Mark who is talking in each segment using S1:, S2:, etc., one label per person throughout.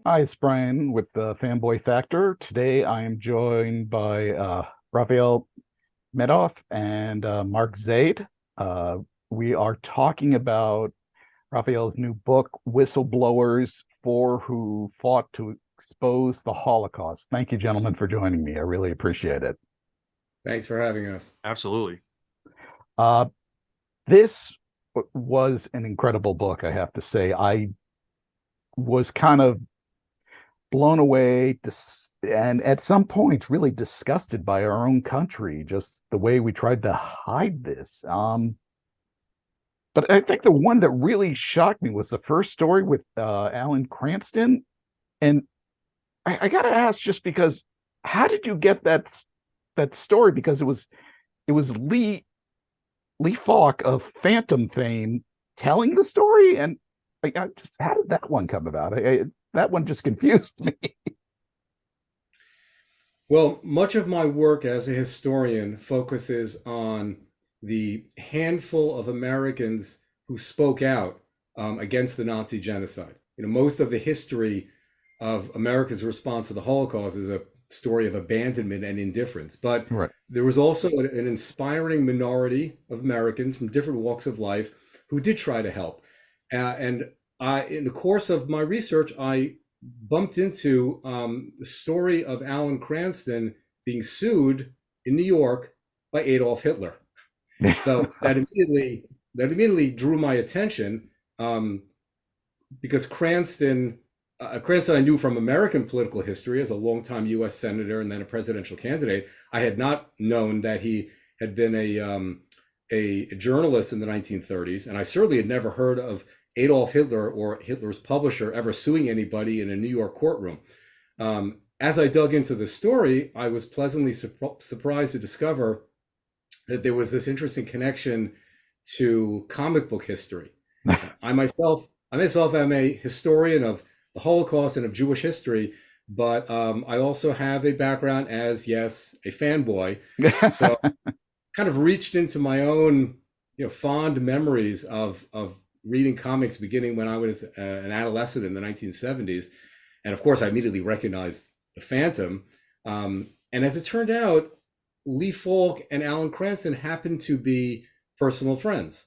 S1: Hi, it's Brian with the Fanboy Factor. Today I am joined by Rafael Medoff and Mark Zaid. Uh, we are talking about Rafael's new book, Whistleblowers, Four Who Fought to Expose the Holocaust. Thank you, gentlemen, for joining me. I really appreciate it.
S2: Thanks for having us.
S3: Absolutely.
S1: Uh, this was an incredible book, I have to say. I was kind of blown away and at some point really disgusted by our own country, just the way we tried to hide this. But I think the one that really shocked me was the first story with Alan Cranston. And I got to ask, just because, how did you get that story? Because it was Lee Falk of Phantom fame telling the story, and I just, how did that one come about? That one just confused me.
S2: Well, much of my work as a historian focuses on the handful of Americans who spoke out against the Nazi genocide. Most of the history of America's response to the Holocaust is a story of abandonment and indifference. But
S1: Right.
S2: there was also an inspiring minority of Americans from different walks of life who did try to help. And in the course of my research, I bumped into the story of Alan Cranston being sued in New York by Adolf Hitler. So that immediately drew my attention, because Cranston I knew from American political history as a longtime U.S. senator and then a presidential candidate. I had not known that he had been a journalist in the 1930s, and I certainly had never heard of Adolf Hitler or Hitler's publisher ever suing anybody in a New York courtroom. As I dug into the story, I was pleasantly surprised to discover that there was this interesting connection to comic book history. I myself am a historian of the Holocaust and of Jewish history, but I also have a background as, yes, a fanboy. So kind of reached into my own, fond memories of reading comics beginning when I was an adolescent in the 1970s, and of course I immediately recognized the Phantom. And as it turned out, Lee Falk and Alan Cranston happened to be personal friends.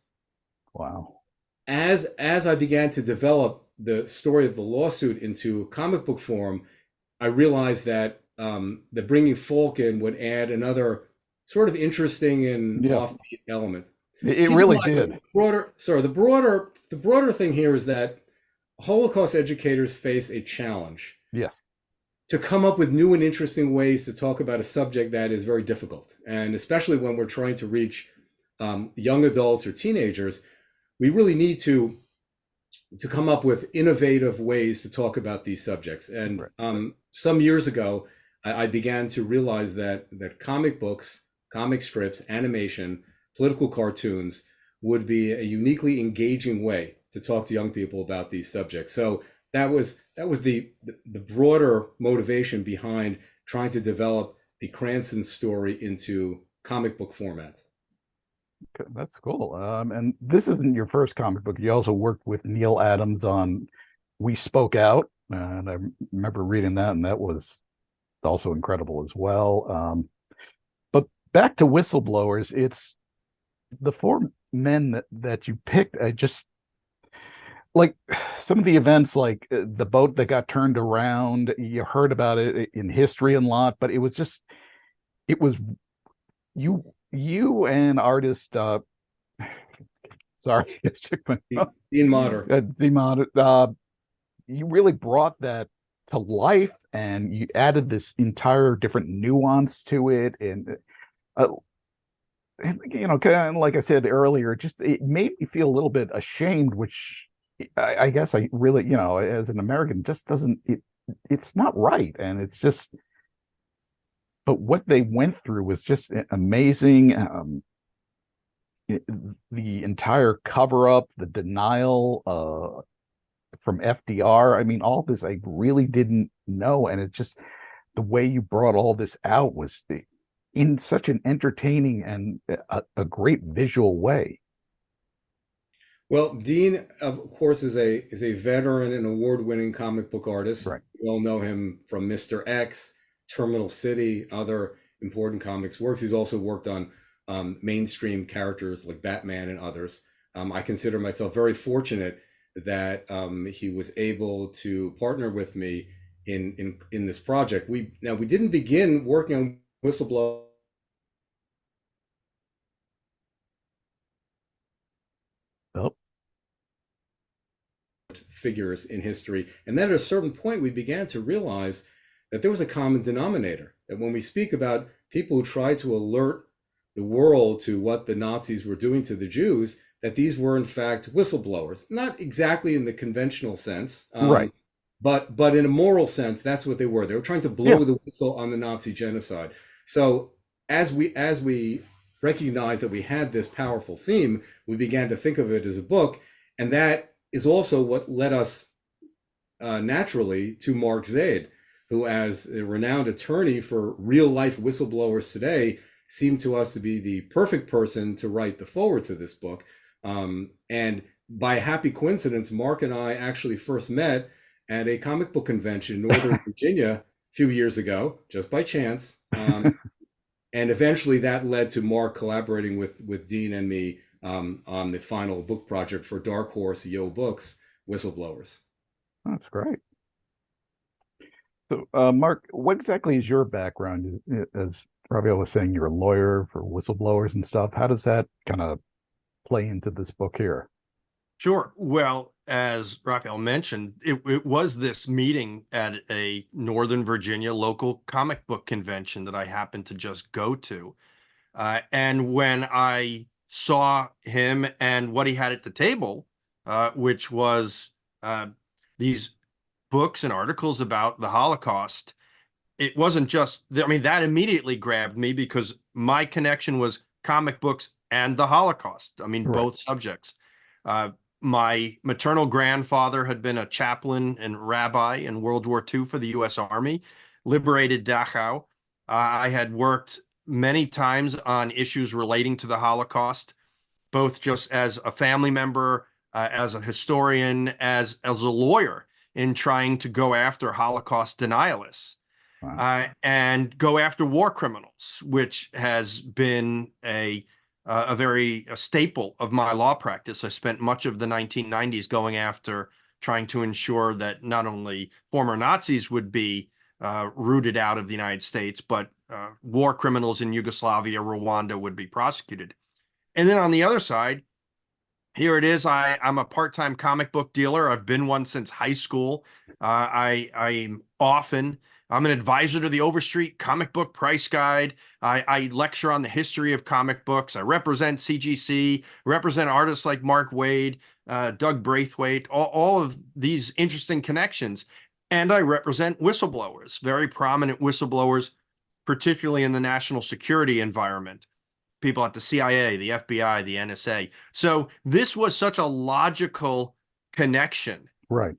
S1: Wow.
S2: As I began to develop the story of the lawsuit into comic book form, I realized that bringing Falk in would add another sort of interesting and
S1: Yeah,
S2: offbeat element.
S1: it
S2: Keep in
S1: really
S2: mind
S1: did.
S2: the broader thing here is that Holocaust educators face a challenge
S1: Yes.
S2: to come up with new and interesting ways to talk about a subject that is very difficult, and especially when we're trying to reach young adults or teenagers, we really need to come up with innovative ways to talk about these subjects. And
S1: Right.
S2: some years ago, I began to realize that comic books, comic strips, animation, political cartoons would be a uniquely engaging way to talk to young people about these subjects. So that was the broader motivation behind trying to develop the Cranston story into comic book format.
S1: Okay, that's cool. And this isn't your first comic book. You also worked with Neil Adams on We Spoke Out, and I remember reading that, and that was also incredible as well. But back to Whistleblowers, it's the four men that you picked. I just like some of the events, like the boat that got turned around. You heard about it in history a lot, but it was you and artist sorry
S2: Dean Motter.
S1: Demon, you really brought that to life, and you added this entire different nuance to it, uh, and kind of like I said earlier, just it made me feel a little bit ashamed, which I guess I really, as an American, just doesn't it's not right, and it's just, but what they went through was just amazing. The entire cover up, the denial from FDR. I mean, all this I really didn't know, and it just, the way you brought all this out was in such an entertaining and a great visual way.
S2: Well, Dean, of course, is a veteran and award-winning comic book artist.
S1: Right.
S2: We all know him from Mr. X, Terminal City, other important comics works. He's also worked on mainstream characters like Batman and others. I consider myself very fortunate that he was able to partner with me in this project. We didn't begin working on Whistleblower
S1: Oh,
S2: figures in history. And then at a certain point, we began to realize that there was a common denominator. That when we speak about people who try to alert the world to what the Nazis were doing to the Jews, that these were in fact whistleblowers, not exactly in the conventional sense,
S1: right.
S2: but in a moral sense, that's what they were. They were trying to
S1: Yeah.
S2: blow the whistle on the Nazi genocide. So as we recognized that we had this powerful theme, we began to think of it as a book, and that is also what led us naturally to Mark Zaid, who, as a renowned attorney for real life whistleblowers today, seemed to us to be the perfect person to write the foreword to this book. And by a happy coincidence, Mark and I actually first met at a comic book convention in Northern Virginia a few years ago, just by chance. And eventually that led to Mark collaborating with Dean and me on the final book project for Dark Horse Yo Books, Whistleblowers.
S1: That's great. So, Mark, what exactly is your background? As Rafael was saying, you're a lawyer for whistleblowers and stuff. How does that kind of play into this book here?
S3: Sure. Well, as Rafael mentioned, it was this meeting at a Northern Virginia local comic book convention that I happened to just go to. And when I saw him and what he had at the table, which was these books and articles about the Holocaust, it wasn't just, I mean, that immediately grabbed me because my connection was comic books and the Holocaust. I mean,
S1: Right.
S3: both subjects. Uh, my maternal grandfather had been a chaplain and rabbi in World War II for the U.S. Army, liberated Dachau. I had worked many times on issues relating to the Holocaust, both just as a family member, as a historian, as a lawyer in trying to go after Holocaust denialists
S1: Wow.
S3: and go after war criminals, which has been a staple of my law practice. I spent much of the 1990s going after trying to ensure that not only former Nazis would be rooted out of the United States, but war criminals in Yugoslavia, Rwanda would be prosecuted. And then on the other side, here it is. I'm a part-time comic book dealer. I've been one since high school. I'm an advisor to the Overstreet Comic Book Price Guide. I lecture on the history of comic books. I represent CGC, represent artists like Mark Waid, Doug Braithwaite, all of these interesting connections. And I represent whistleblowers, very prominent whistleblowers, particularly in the national security environment, people at the CIA, the FBI, the NSA. So this was such a logical connection
S1: Right.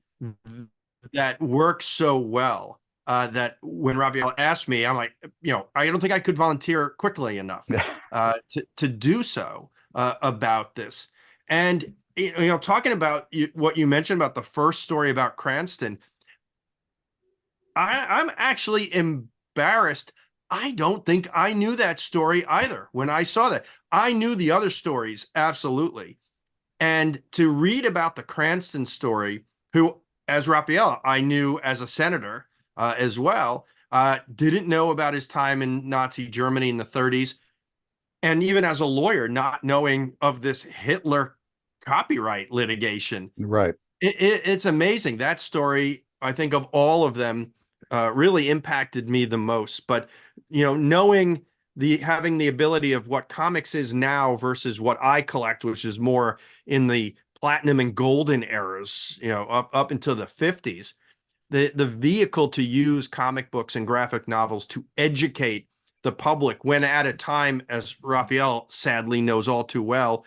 S3: that works so well that when Rafael asked me, I'm like, I don't think I could volunteer quickly enough to do so about this. And talking about what you mentioned about the first story about Cranston, I'm actually embarrassed. I don't think I knew that story either when I saw that. I knew the other stories, absolutely. And to read about the Cranston story, who, as Raphael, I knew as a senator as well, didn't know about his time in Nazi Germany in the 30s. And even as a lawyer, not knowing of this Hitler copyright litigation.
S1: Right.
S3: It's amazing. That story, I think of all of them, really impacted me the most. But, knowing having the ability of what comics is now versus what I collect, which is more in the platinum and golden eras, up until the 50s, the vehicle to use comic books and graphic novels to educate the public when at a time, as Raphael sadly knows all too well,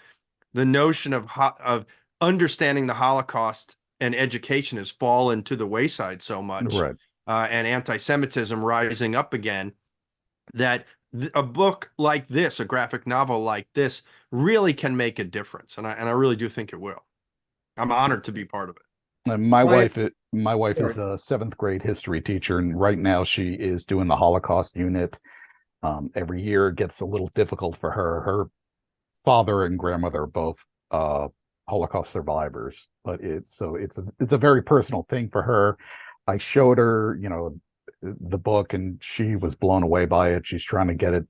S3: the notion of understanding the Holocaust and education has fallen to the wayside so much,
S1: Right.
S3: and anti-Semitism rising up again, that a book like this, a graphic novel like this, really can make a difference, and I really do think it will. I'm honored to be part of it.
S1: And
S2: Brian,
S1: my wife is
S2: sorry.
S1: a seventh grade history teacher, and right now she is doing the Holocaust unit. Every year it gets a little difficult for her. Her father and grandmother are both uh, Holocaust survivors, but it's a very personal thing for her. I showed her, the book, and she was blown away by it. She's trying to get it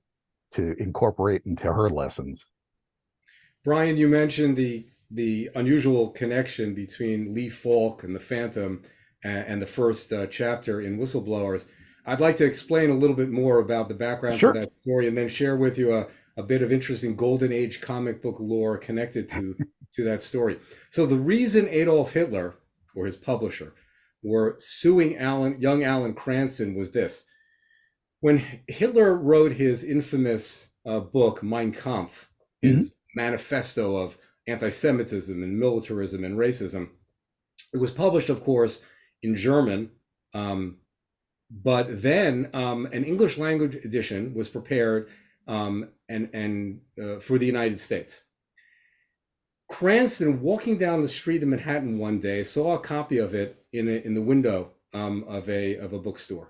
S1: to incorporate into her lessons.
S2: Brian, you mentioned the unusual connection between Lee Falk and the Phantom and the first chapter in Whistleblowers. I'd like to explain a little bit more about the background to
S1: Sure.
S2: that story and then share with you a bit of interesting golden age comic book lore connected to that story. So the reason Adolf Hitler or his publisher were suing young Alan Cranston was this. When Hitler wrote his infamous book, Mein Kampf,
S1: Hmm.
S2: his manifesto of anti Semitism and militarism and racism, it was published, of course, in German. But then an English language edition was prepared for the United States. Cranston, walking down the street in Manhattan one day, saw a copy of it in the window of a bookstore.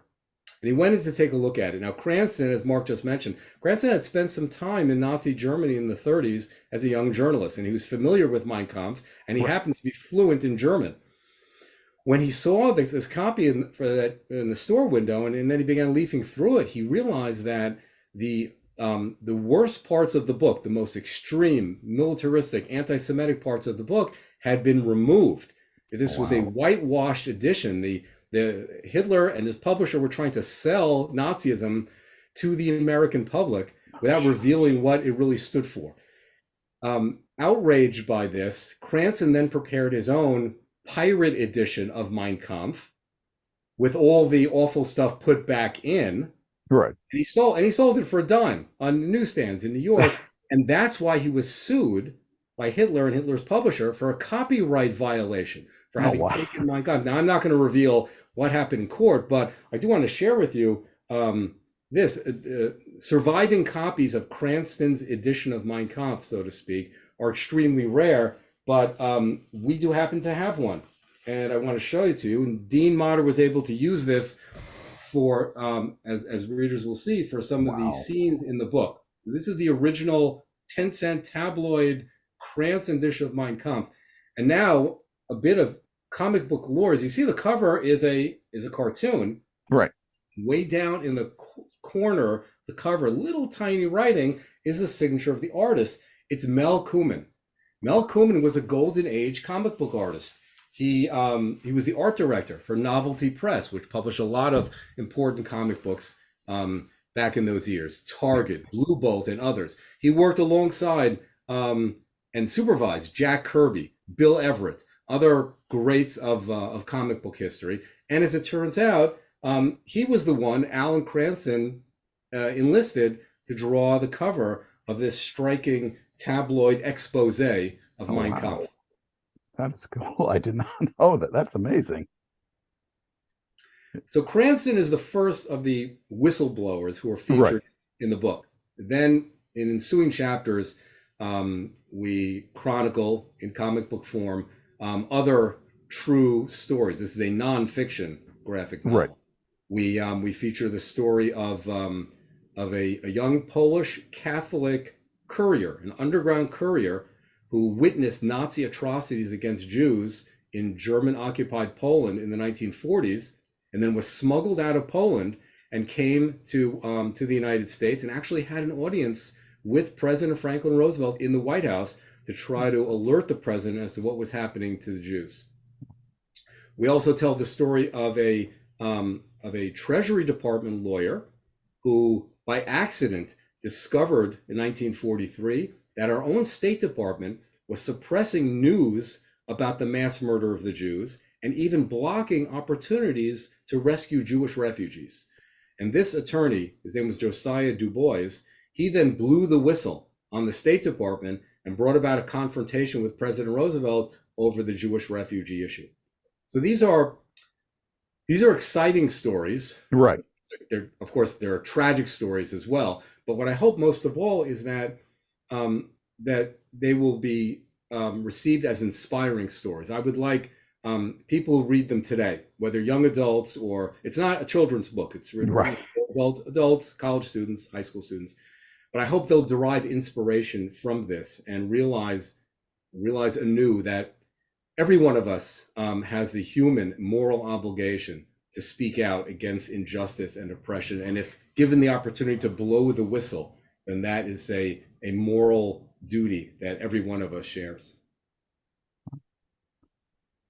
S2: And he went in to take a look at it. Now, Cranston, as Mark just mentioned, Cranston had spent some time in Nazi Germany in the 30s as a young journalist, and he was familiar with Mein Kampf, and he
S1: Right.
S2: happened to be fluent in German. When he saw this copy in the store window, and then he began leafing through it, he realized that the worst parts of the book, the most extreme, militaristic, anti-Semitic parts of the book, had been removed. This was a
S1: Wow.
S2: whitewashed edition. The Hitler and his publisher were trying to sell Nazism to the American public without revealing what it really stood for. Outraged by this, Cranston then prepared his own pirate edition of Mein Kampf with all the awful stuff put back in.
S1: Right.
S2: And he sold it for a dime on newsstands in New York. And that's why he was sued by Hitler and Hitler's publisher for a copyright violation for
S1: Oh,
S2: having
S1: wow.
S2: taken Mein Kampf. Now, I'm not going to reveal what happened in court, but I do want to share with you this surviving copies of Cranston's edition of Mein Kampf, so to speak, are extremely rare, but we do happen to have one. And I want to show it to you. And Dean Motter was able to use this for, as readers will see, for some of the
S1: Wow.
S2: scenes in the book. So this is the original 10-cent tabloid Cranston edition of Mein Kampf. And now a bit of comic book lore. As you see, the cover is a cartoon.
S1: Right.
S2: Way down in the corner, the cover, little tiny writing, is the signature of the artist. It's Mel Kumin. Mel Kumin was a golden age comic book artist. He was the art director for Novelty Press, which published a lot of important comic books back in those years. Target, Blue Bolt, and others. He worked alongside and supervised Jack Kirby, Bill Everett, other greats of comic book history. And as it turns out, he was the one Alan Cranston enlisted to draw the cover of this striking tabloid expose of
S1: Oh,
S2: Mein
S1: wow.
S2: Kampf.
S1: That's cool. I did not know that. That's amazing.
S2: So Cranston is the first of the whistleblowers who are
S1: Right.
S2: featured in the book. Then in ensuing chapters, we chronicle in comic book form other true stories. This is a nonfiction graphic
S1: Right.
S2: novel. We feature the story of a young Polish Catholic courier, an underground courier, who witnessed Nazi atrocities against Jews in German-occupied Poland in the 1940s, and then was smuggled out of Poland and came to the United States and actually had an audience with President Franklin Roosevelt in the White House to try to alert the president as to what was happening to the Jews. We also tell the story of a Treasury Department lawyer who, by accident, discovered in 1943 that our own State Department was suppressing news about the mass murder of the Jews and even blocking opportunities to rescue Jewish refugees. And this attorney, his name was Josiah Du Bois, he then blew the whistle on the State Department and brought about a confrontation with President Roosevelt over the Jewish refugee issue. So these are exciting stories.
S1: Right.
S2: Of course, there are tragic stories as well. But what I hope most of all is that that they will be received as inspiring stories. I would like people who read them today, whether young adults or it's not a children's book. It's written
S1: Right.
S2: for adults, college students, high school students. But I hope they'll derive inspiration from this and realize anew that every one of us has the human moral obligation to speak out against injustice and oppression. And if given the opportunity to blow the whistle, then that is a moral duty that every one of us shares.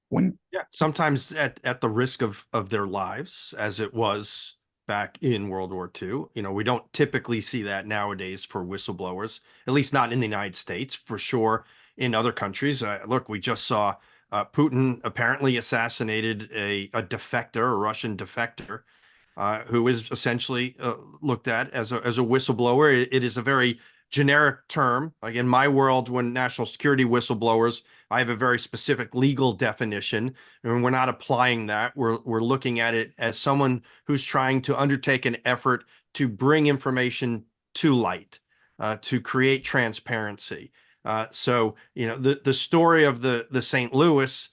S1: When
S3: Yeah, sometimes at the risk of their lives, as it was back in World War II. You know, we don't typically see that nowadays for whistleblowers, at least not in the United States, for sure. In other countries, look, we just saw Putin apparently assassinated a defector, a Russian defector, who is essentially looked at as a whistleblower. It is a very generic term. Like in my world, when national security whistleblowers, I have a very specific legal definition, and we're not applying that. We're looking at it as someone who's trying to undertake an effort to bring information to light, to create transparency. So, you know, the story of the St. Louis,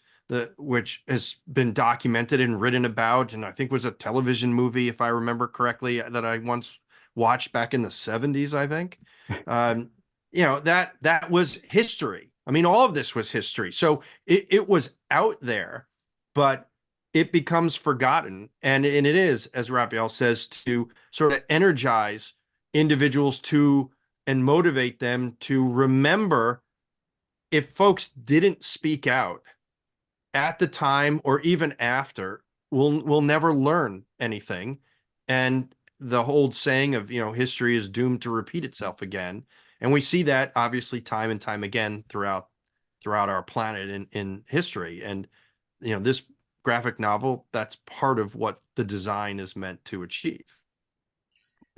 S3: which has been documented and written about, and I think was a television movie, if I remember correctly, that I once watched back in the 70s, I think. Um, you know, that was history. I mean, all of this was history. So it was out there, but it becomes forgotten. And it is, as Raphael says, to sort of energize individuals to and motivate them to remember, if folks didn't speak out at the time or even after, we'll never learn anything. And the whole saying of, you know, history is doomed to repeat itself again. And we see that obviously time and time again throughout our planet in history. And, you know, this graphic novel, that's part of what the design is meant to achieve.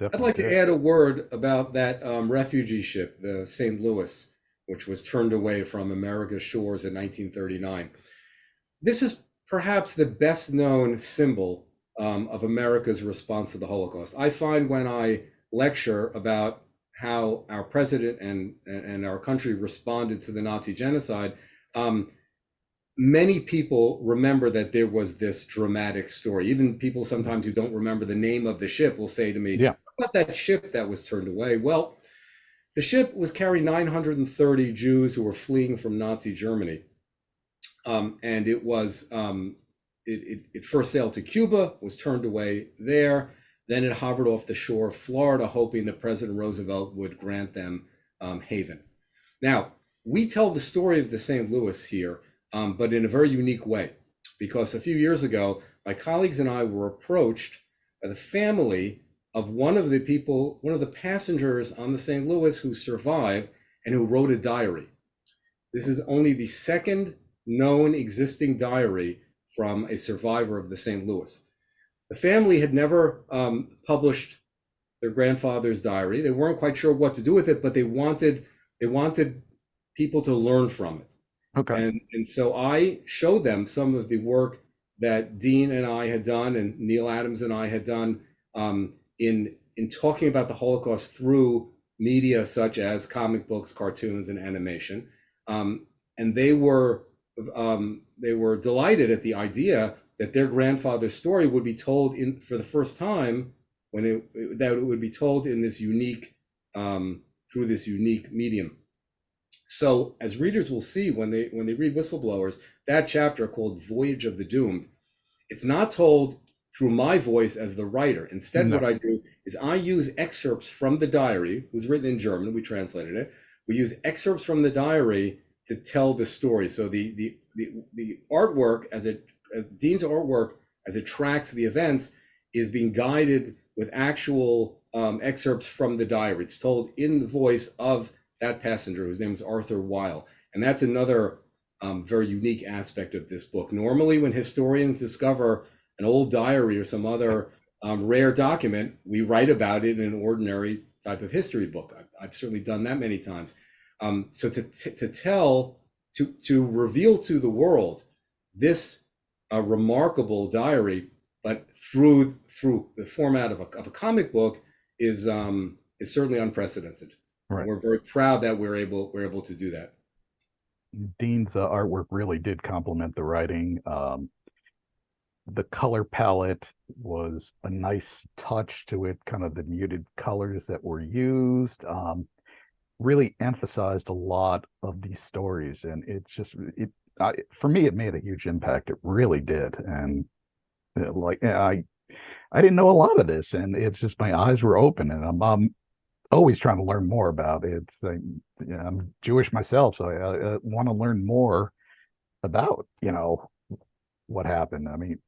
S2: I'd like
S1: definitely
S2: to add a word about that refugee ship, the St. Louis, which was turned away from America's shores in 1939. This is perhaps the best known symbol of America's response to the Holocaust. I find when I lecture about how our president and our country responded to the Nazi genocide, many people remember that there was this dramatic story. Even people sometimes who don't remember the name of the ship will say to me,
S1: yeah.
S2: "What about that ship that was turned away?" Well, the ship was carrying 930 Jews who were fleeing from Nazi Germany. And it first sailed to Cuba, was turned away there. Then it hovered off the shore of Florida, hoping that President Roosevelt would grant them haven. Now, we tell the story of the St. Louis here, but in a very unique way, because a few years ago, my colleagues and I were approached by the family of one of the passengers on the St. Louis who survived and who wrote a diary. This is only the second known existing diary from a survivor of the St. Louis. The family had never published their grandfather's diary. They weren't quite sure what to do with it, but they wanted people to learn from it.
S1: Okay.
S2: And so I showed them some of the work that Dean and I had done, and Neil Adams and I had done in talking about the Holocaust through media such as comic books, cartoons, and animation. And they were delighted at the idea that their grandfather's story would be told for the first time, that it would be told in this unique through this unique medium. So as readers will see when they read Whistleblowers, that chapter called Voyage of the Doomed, it's not told through my voice as the writer. Instead,
S1: No.
S2: what I do is I use excerpts from the diary. It was written in German. We translated it. We use excerpts from the diary to tell the story. So the artwork, Dean's artwork as it tracks the events, is being guided with actual excerpts from the diary. It's told in the voice of that passenger, whose name is Arthur Weil. And that's another very unique aspect of this book. Normally, when historians discover an old diary or some other rare document, we write about it in an ordinary type of history book. I've certainly done that many times. So to reveal to the world this remarkable diary, but through the format of a comic book, is certainly unprecedented.
S1: Right.
S2: We're very proud that we're able to do that.
S1: Dean's artwork really did complement the writing. The color palette was a nice touch to it, kind of the muted colors that were used. Really emphasized a lot of these stories, and for me, it made a huge impact. It really did, and like I didn't know a lot of this, and it's just my eyes were open, and I'm always trying to learn more about it. It's like, yeah, I'm Jewish myself, so I want to learn more about, what happened. I mean,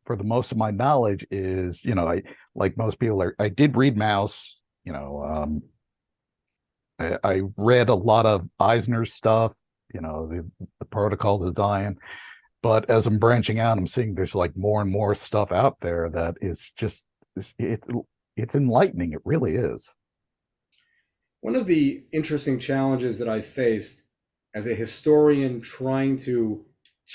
S1: for the most of my knowledge is, I like most people I did read Mouse, I read a lot of Eisner's stuff, the Protocol to Zion. But as I'm branching out, I'm seeing there's like more and more stuff out there that is just it's enlightening. It really is.
S2: One of the interesting challenges that I faced as a historian trying to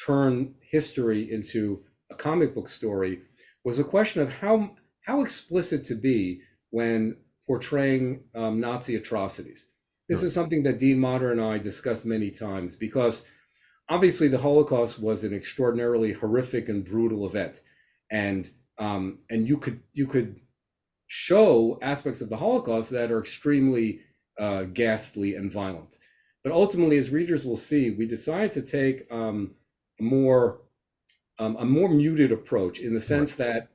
S2: turn history into a comic book story was a question of how explicit to be when portraying Nazi atrocities. This
S1: Sure.
S2: is something that Dean Motter and I discussed many times because obviously the Holocaust was an extraordinarily horrific and brutal event, and you could show aspects of the Holocaust that are extremely ghastly and violent. But ultimately, as readers will see, we decided to take a more a more muted approach in the
S1: Right.
S2: sense that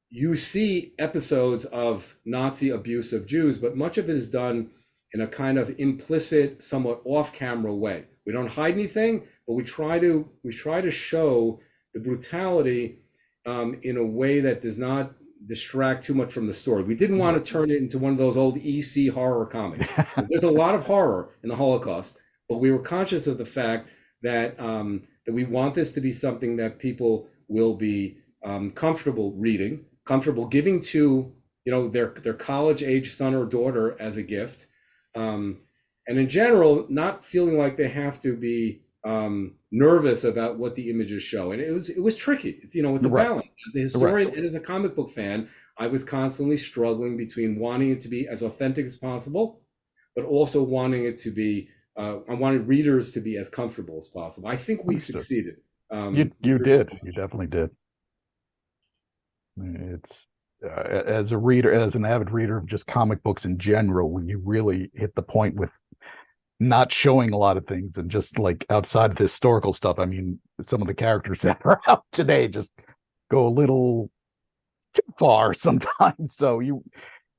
S2: you see episodes of Nazi abuse of Jews, but much of it is done in a kind of implicit, somewhat off-camera way. We don't hide anything, but we try to show the brutality in a way that does not distract too much from the story. We didn't want
S1: Right.
S2: to turn it into one of those old EC horror comics, because there's a lot of horror in the Holocaust, but we were conscious of the fact that we want this to be something that people will be comfortable reading, comfortable giving to their college age son or daughter as a gift, um, and in general not feeling like they have to be nervous about what the images show. And it was tricky. It's a
S1: Right.
S2: balance. As a
S1: Right.
S2: historian and as a comic book fan, I was constantly struggling between wanting it to be as authentic as possible, but also wanting it to be I wanted readers to be as comfortable as possible. I think we
S1: Understood.
S2: succeeded.
S1: You
S2: Readers
S1: did. You definitely did. It's as a reader, as an avid reader of just comic books in general, when you really hit the point with not showing a lot of things and just like outside of the historical stuff. I mean, some of the characters that are out today just go a little too far sometimes. So you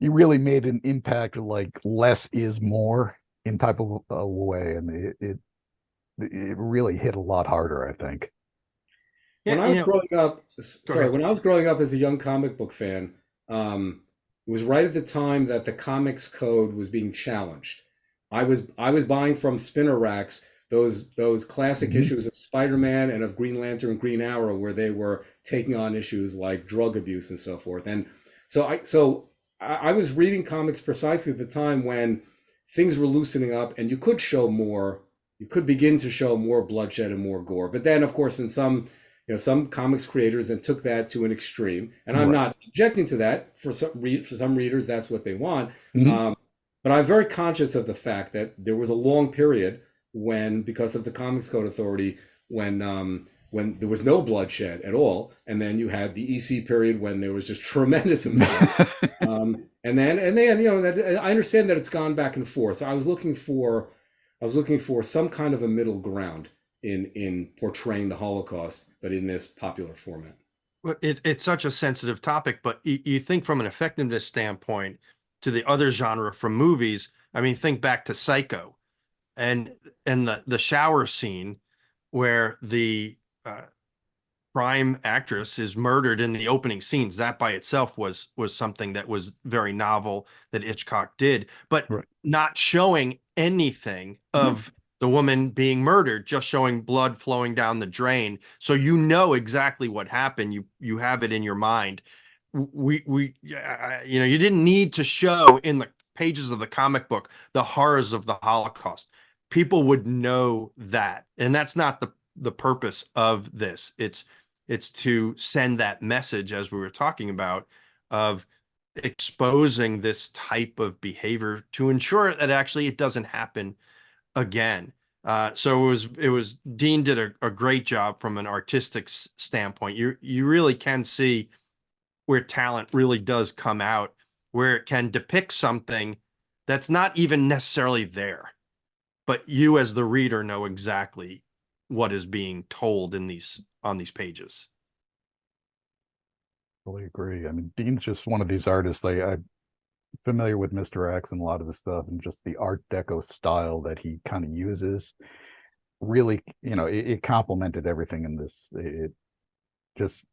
S1: really made an impact of like less is more in type of a way, and it really hit a lot harder, I think.
S2: When
S3: Yeah,
S2: I was growing up,
S3: go
S2: sorry,
S3: ahead.
S2: when I was growing up as a young comic book fan, it was right at the time that the comics code was being challenged. I was buying from spinner racks those classic
S1: Mhm.
S2: issues of Spider-Man and of Green Lantern, Green Arrow, where they were taking on issues like drug abuse and so forth. And so I was reading comics precisely at the time when things were loosening up, and you could show more. You could begin to show more bloodshed and more gore. But then, of course, in some comics creators then took that to an extreme, and I'm
S1: Right.
S2: not objecting to that. For some readers, that's what they want.
S1: Mhm.
S2: Um, but I'm very conscious of the fact that there was a long period when, because of the Comics Code Authority, when there was no bloodshed at all, and then you had the EC period when there was just tremendous amounts. And then I understand that it's gone back and forth. So I was looking for some kind of a middle ground in portraying the Holocaust, but in this popular format.
S3: Well, it's such a sensitive topic, but you think from an effectiveness standpoint to the other genre from movies. I mean, think back to Psycho and the shower scene where the uh, prime actress is murdered in the opening scenes. That by itself was something that was very novel that Hitchcock did, but
S1: Right.
S3: not showing anything
S1: No.
S3: of the woman being murdered, just showing blood flowing down the drain. So you know exactly what happened. You have it in your mind. You didn't need to show in the pages of the comic book the horrors of the Holocaust. People would know that, and that's not the purpose of this. It's to send that message, as we were talking about, of exposing this type of behavior to ensure that actually it doesn't happen again. So it was Dean did a great job from an artistic standpoint. You really can see where talent really does come out, where it can depict something that's not even necessarily there, but you as the reader know exactly what is being told in these on these pages.
S1: Totally agree. I mean, Dean's just one of these artists. I'm familiar with Mr. X and a lot of the stuff, and just the Art Deco style that he kind of uses. Really, it complemented everything in this. It just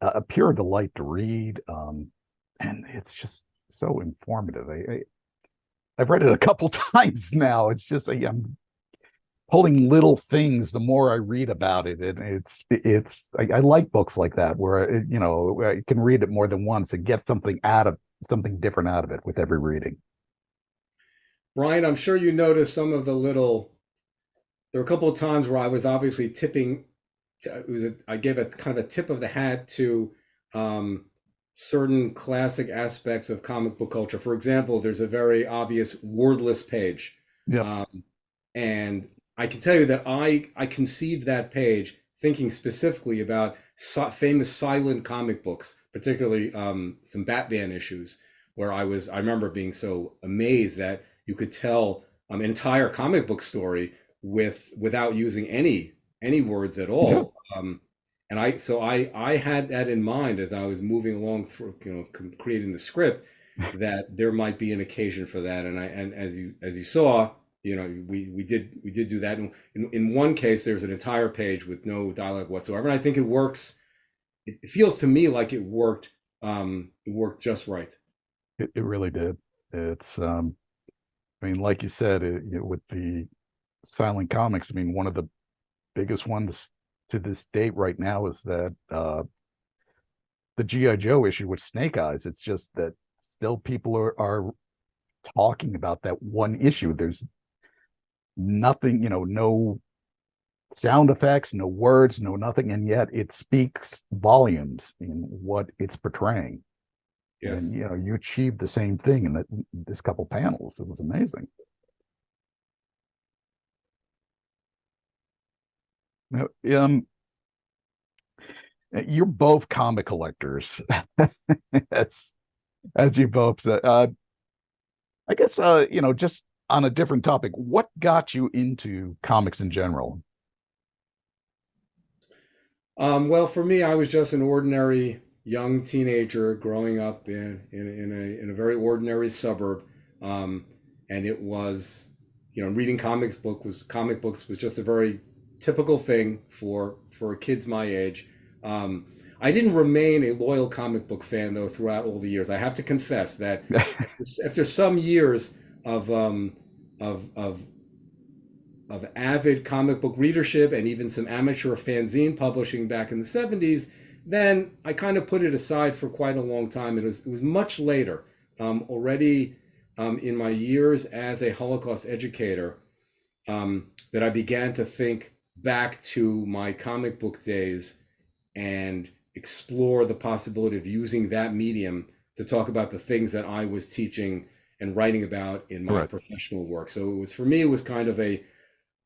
S1: a pure delight to read, and it's just so informative. I've read it a couple times now. It's just I'm pulling little things the more I read about it, and I like books like that where I can read it more than once and get something different out of it with every reading.
S2: Brian, I'm sure you noticed some of the little. There were a couple of times where I was obviously tipping. I gave a kind of a tip of the hat to um, certain classic aspects of comic book culture. For example, there's a very obvious wordless page,
S1: Yep.
S2: um, and I can tell you that I conceived that page thinking specifically about famous silent comic books, particularly some Batman issues, where I remember being so amazed that you could tell an entire comic book story without using any words at
S1: Yeah.
S2: all. And I had that in mind as I was moving along for creating the script, that there might be an occasion for that. And as you saw, we did do that. And in one case, there's an entire page with no dialogue whatsoever, and I think it works. It feels to me like it worked just right.
S1: It really did. It's I mean, like you said, with the silent comics, I mean, one of the biggest ones to this date right now is that the GI Joe issue with Snake Eyes. It's just that still people are talking about that one issue. There's nothing, no sound effects, no words, no nothing, and yet it speaks volumes in what it's portraying.
S2: Yes.
S1: And you achieved the same thing in this couple panels. It was amazing. Now, you're both comic collectors, as as you both said. I guess just on a different topic, what got you into comics in general?
S2: Well, for me, I was just an ordinary young teenager growing up in a very ordinary suburb, um, and it was, reading comic books was just a very typical thing for kids my age. Um, I didn't remain a loyal comic book fan though throughout all the years. I have to confess that after some years of of avid comic book readership and even some amateur fanzine publishing back in the 70s, then I kind of put it aside for quite a long time. It was much later, already in my years as a Holocaust educator, that I began to think back to my comic book days and explore the possibility of using that medium to talk about the things that I was teaching and writing about in my
S1: Correct.
S2: professional work. So it was kind of a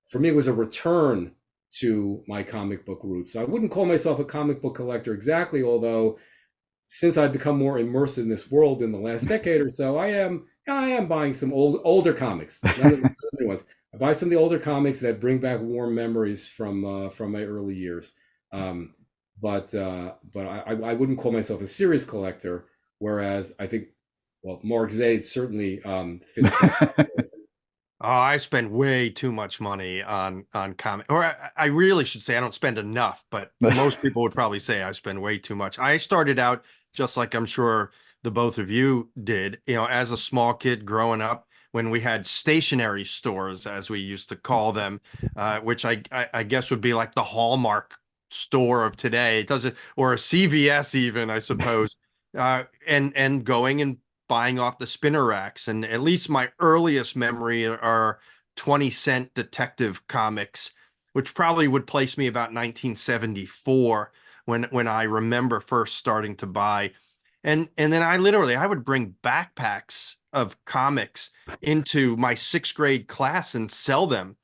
S2: for me, it was a return to my comic book roots. So I wouldn't call myself a comic book collector exactly, although since I've become more immersed in this world in the last decade or so, I am buying some older comics, none of the new ones. I buy some of the older comics that bring back warm memories from my early years. Um, but I wouldn't call myself a serious collector. Whereas I think, well, Mark Zaid certainly fits that.
S3: Oh, I spend way too much money on comic, or I really should say I don't spend enough, but most people would probably say I spend way too much. I started out just like I'm sure the both of you did, as a small kid growing up when we had stationery stores, as we used to call them, which I guess would be like the Hallmark store of today. It doesn't, or a CVS even, I suppose. And going and buying off the spinner racks. And at least my earliest memory are 20-cent detective comics, which probably would place me about 1974 when I remember first starting to buy. And then I would bring backpacks of comics into my sixth grade class and sell them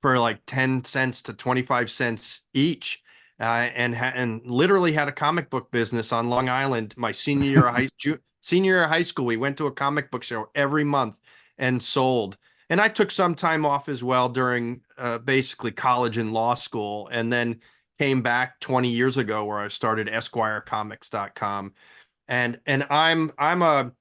S3: for like 10 cents to 25 cents each. And literally had a comic book business on Long Island. My senior year of high school, we went to a comic book show every month and sold. And I took some time off as well during basically college and law school, and then came back 20 years ago where I started EsquireComics.com. And I'm a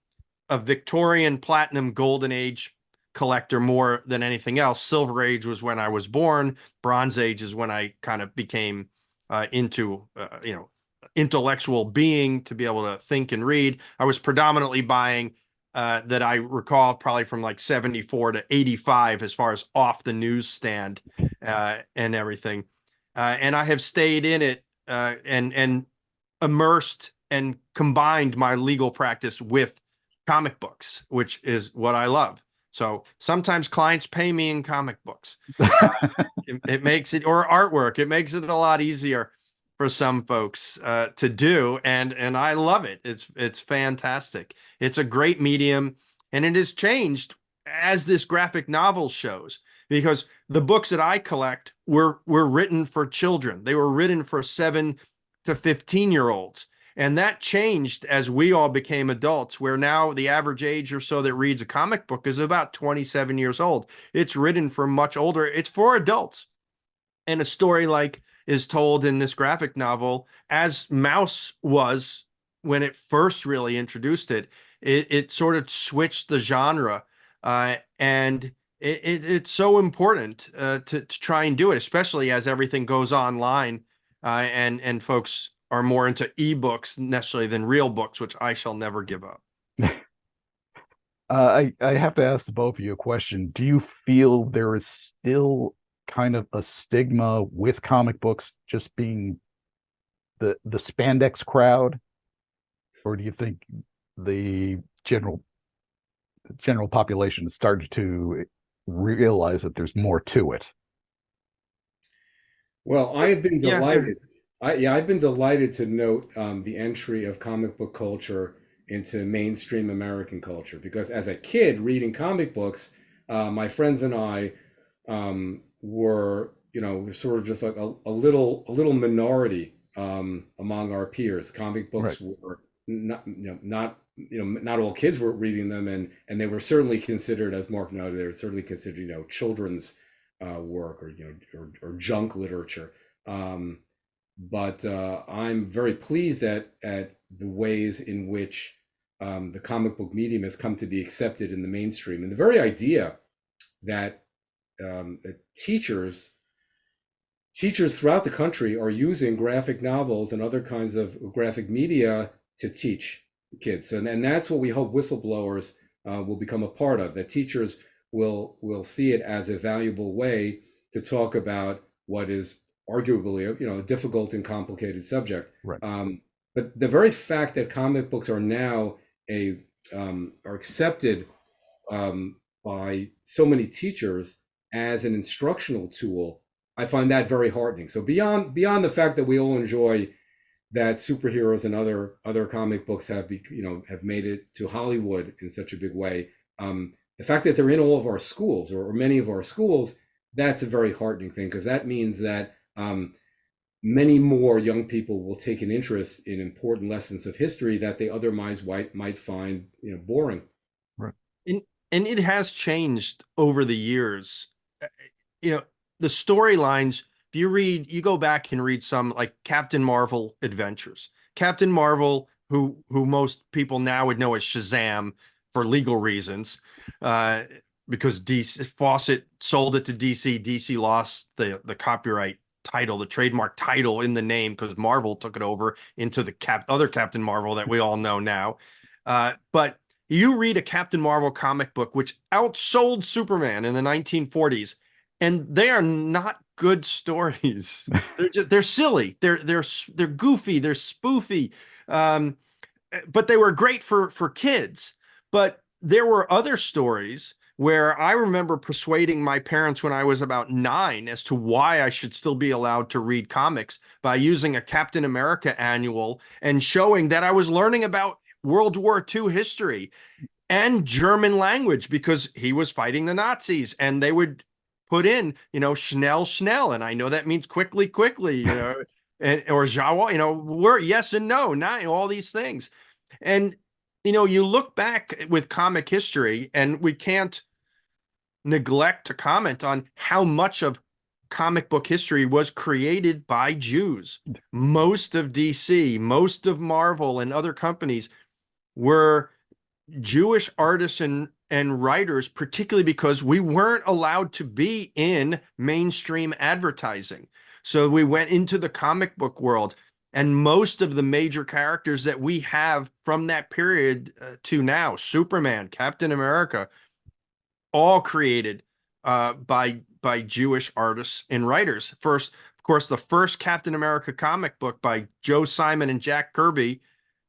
S3: Victorian platinum golden age collector more than anything else. Silver Age was when I was born. Bronze Age is when I kind of became into intellectual being to be able to think and read. I was predominantly buying that I recall probably from like 74 to 85 as far as off the newsstand and everything. And I have stayed in it and immersed and combined my legal practice with comic books, which is what I love. So sometimes clients pay me in comic books. It makes it, or artwork, it makes it a lot easier for some folks to do, and I love it. It's fantastic. It's a great medium, and it has changed as this graphic novel shows, because the books that I collect were written for children. They were written for 7 to 15-year-olds. And that changed as we all became adults, where now the average age or so that reads a comic book is about 27 years old. It's written for much older. It's for adults. And a story like is told in this graphic novel, as Mouse was when it first really introduced it, it sort of switched the genre. And it's so important to try and do it, especially as everything goes online and folks are more into ebooks necessarily than real books, which I shall never give up.
S1: I have to ask both of you a question. Do you feel there is still kind of a stigma with comic books just being the spandex crowd, or do you think the general population has started to realize that there's more to it?
S2: Well, I have been
S3: Yeah,
S2: delighted. I've been delighted to note the entry of comic book culture into mainstream American culture, because as a kid reading comic books, my friends and I were, sort of just like a little minority among our peers. Comic
S1: Right.
S2: books were not all kids were reading them, and they were certainly considered, as Mark noted, they were certainly considered, children's work, or or junk literature. Um, but I'm very pleased at the ways in which the comic book medium has come to be accepted in the mainstream, and the very idea that that teachers throughout the country are using graphic novels and other kinds of graphic media to teach kids. And that's what we hope Whistleblowers will become a part of, that teachers will see it as a valuable way to talk about what is arguably a difficult and complicated subject.
S1: Right.
S2: But the very fact that comic books are now are accepted by so many teachers as an instructional tool, I find that very heartening. So beyond the fact that we all enjoy that superheroes and other comic books have made it to Hollywood in such a big way, the fact that they're in all of our schools, or many of our schools, that's a very heartening thing, because that means that many more young people will take an interest in important lessons of history that they otherwise might find boring.
S1: Right.
S3: And it has changed over the years. You know, the storylines, if you go back and read some like Captain Marvel Adventures. Captain Marvel, who most people now would know as Shazam for legal reasons, because DC Fawcett sold it to DC. DC lost the copyright title, the trademark title in the name, because Marvel took it over into the other Captain Marvel that we all know now. But you read a Captain Marvel comic book which outsold Superman in the 1940s, and they are not good stories. They're silly. They're goofy. They're spoofy. But they were great for kids. But there were other stories where I remember persuading my parents when I was about 9 as to why I should still be allowed to read comics by using a Captain America annual and showing that I was learning about World War II history and German language because he was fighting the Nazis, and they would put in, schnell, schnell. And I know that means quickly, quickly, and, or Jawa, word, yes and no, not all these things. And, you look back with comic history, and we can't neglect to comment on how much of comic book history was created by Jews. Most of DC, most of Marvel and other companies were Jewish artists and writers, particularly because we weren't allowed to be in mainstream advertising. So we went into the comic book world, and most of the major characters that we have from that period to now, Superman, Captain America, all created by Jewish artists and writers. First, of course, the first Captain America comic book by Joe Simon and Jack Kirby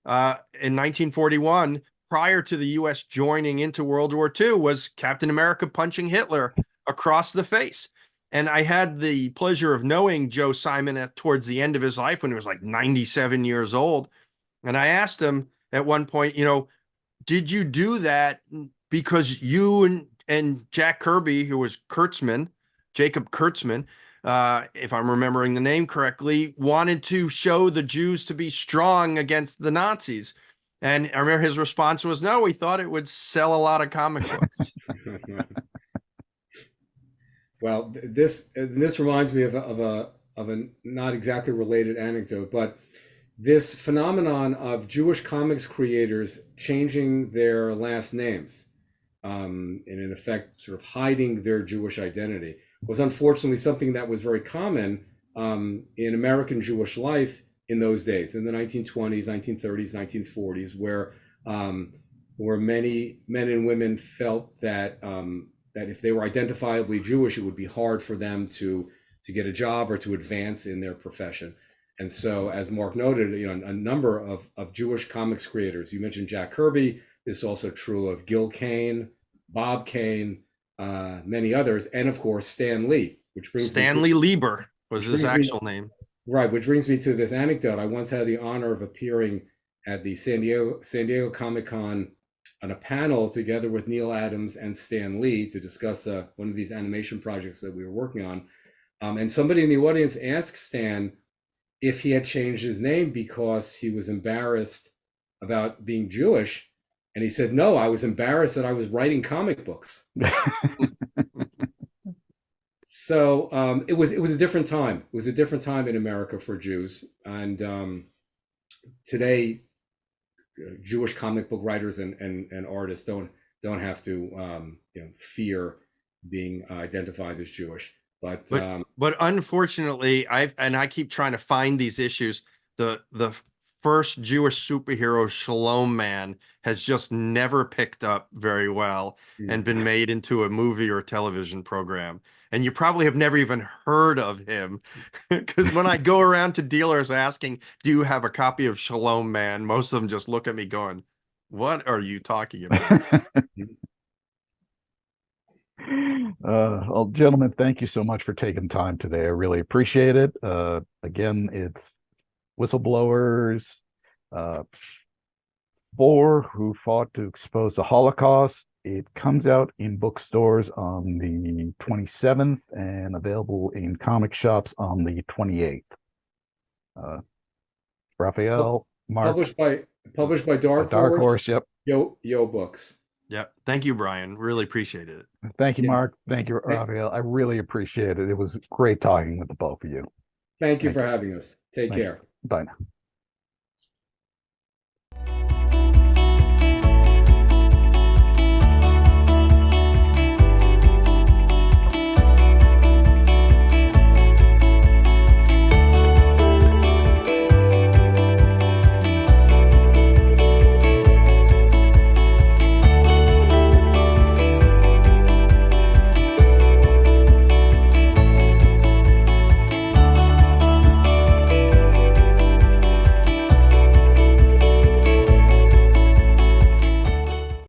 S3: in 1941, prior to the U.S. joining into World War II, was Captain America punching Hitler across the face. And I had the pleasure of knowing Joe Simon towards the end of his life when he was like 97 years old. And I asked him at one point, did you do that because you and Jack Kirby, who was Jacob Kurtzman, if I'm remembering the name correctly, wanted to show the Jews to be strong against the Nazis? And I remember his response was, no, we thought it would sell a lot of comic books.
S2: Well, this reminds me of a not exactly related anecdote, but this phenomenon of Jewish comics creators changing their last names, and in effect sort of hiding their Jewish identity, was unfortunately something that was very common in American Jewish life in those days, in the 1920s, 1930s, 1940s, where many men and women felt that that if they were identifiably Jewish, it would be hard for them to get a job or to advance in their profession. And so, as Mark noted, a number of Jewish comics creators. You mentioned Jack Kirby. This is also true of Gil Kane, Bob Kane, many others, and of course Stan Lee, which brings
S3: Stanley Lieber was his actual name.
S2: Right, which brings me to this anecdote. I once had the honor of appearing at the San Diego Comic-Con on a panel together with Neil Adams and Stan Lee to discuss one of these animation projects that we were working on. And somebody in the audience asked Stan if he had changed his name because he was embarrassed about being Jewish. And he said, no, I was embarrassed that I was writing comic books. So it was a different time. It was a different time in America for Jews. And today, Jewish comic book writers and artists don't have to fear being identified as Jewish.
S3: But unfortunately, I keep trying to find these issues. The first Jewish superhero, Shalom Man, has just never picked up very well and been made into a movie or television program. And you probably have never even heard of him, because when I go around to dealers asking, do you have a copy of Shalom Man? Most of them just look at me going, what are you talking about?
S1: Well, gentlemen, thank you so much for taking time today. I really appreciate it. Again, it's Whistleblowers, 4 who fought to expose the Holocaust. It comes out in bookstores on the 27th and available in comic shops on the 28th. Rafael, Mark,
S2: published by Dark
S1: Horse. Yep.
S2: Yo Books.
S3: Yeah. Thank you, Brian. Really appreciate it.
S1: Thank you, Mark. Thank you, Rafael. I really appreciate it. It was great talking with the both of you.
S2: Thank you for having us. Take care.
S1: Bye now.